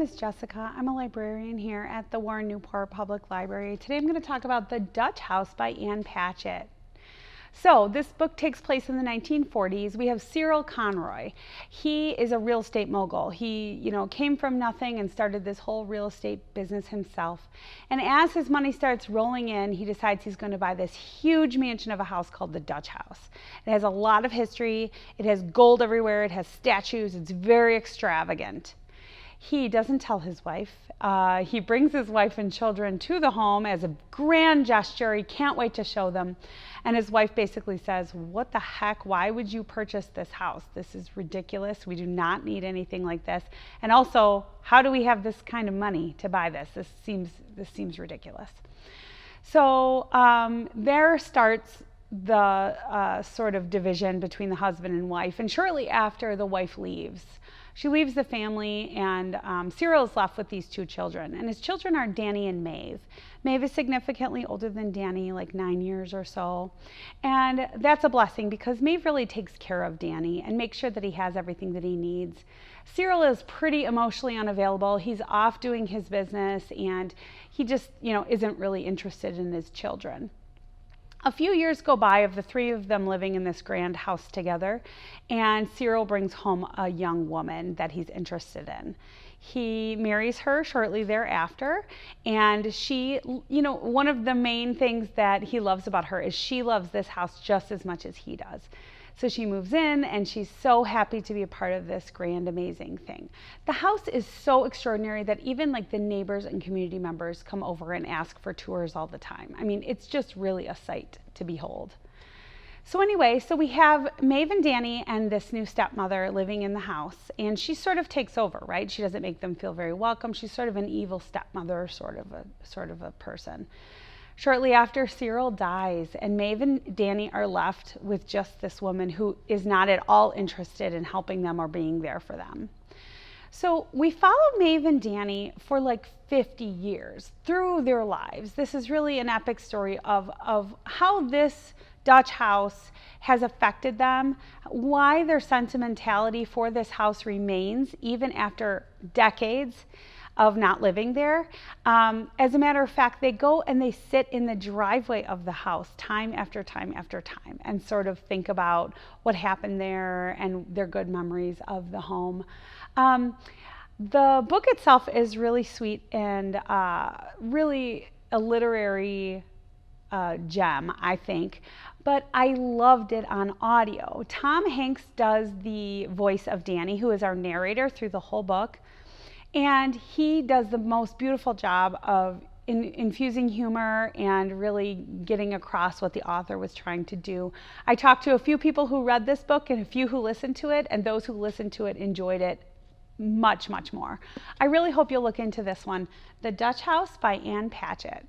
is Jessica. I'm a librarian here at the Warren Newport Public Library. Today I'm going to talk about The Dutch House by Anne Patchett. So this book takes place in the 1940s. We have Cyril Conroy. He is a real estate mogul. He, came from nothing and started this whole real estate business himself. And as his money starts rolling in, he decides he's going to buy this huge mansion of a house called the Dutch House. It has a lot of history. It has gold everywhere. It has statues. It's very extravagant. He doesn't tell his wife. He brings his wife and children to the home as a grand gesture. He can't wait to show them. And his wife basically says, "What the heck? Why would you purchase this house? This is ridiculous. We do not need anything like this. And also, how do we have this kind of money to buy this? This seems ridiculous." So there starts the sort of division between the husband and wife. And shortly after, the wife leaves. She leaves the family, and Cyril is left with these two children. And his children are Danny and Maeve. Maeve is significantly older than Danny, like 9 years or so. And that's a blessing because Maeve really takes care of Danny and makes sure that he has everything that he needs. Cyril is pretty emotionally unavailable. He's off doing his business, and he just, isn't really interested in his children. A few years go by of the three of them living in this grand house together, and Cyril brings home a young woman that he's interested in. He marries her shortly thereafter, and she, one of the main things that he loves about her is she loves this house just as much as he does. So she moves in, and she's so happy to be a part of this grand, amazing thing. The house is so extraordinary that even like the neighbors and community members come over and ask for tours all the time. I mean, it's just really a sight to behold. So anyway, so we have Maeve and Danny and this new stepmother living in the house, and she sort of takes over, right? She doesn't make them feel very welcome. She's sort of an evil stepmother, sort of a person. Shortly after, Cyril dies, and Maeve and Danny are left with just this woman who is not at all interested in helping them or being there for them. So we follow Maeve and Danny for like 50 years through their lives. This is really an epic story of how this Dutch house has affected them, why their sentimentality for this house remains even after decades of not living there. As a matter of fact, they go and they sit in the driveway of the house time after time after time and sort of think about what happened there and their good memories of the home. The book itself is really sweet and really a literary gem, I think, but I loved it on audio. Tom Hanks does the voice of Danny, who is our narrator through the whole book. And he does the most beautiful job of infusing humor and really getting across what the author was trying to do. I talked to a few people who read this book and a few who listened to it, and those who listened to it enjoyed it much, much more. I really hope you'll look into this one, The Dutch House by Anne Patchett.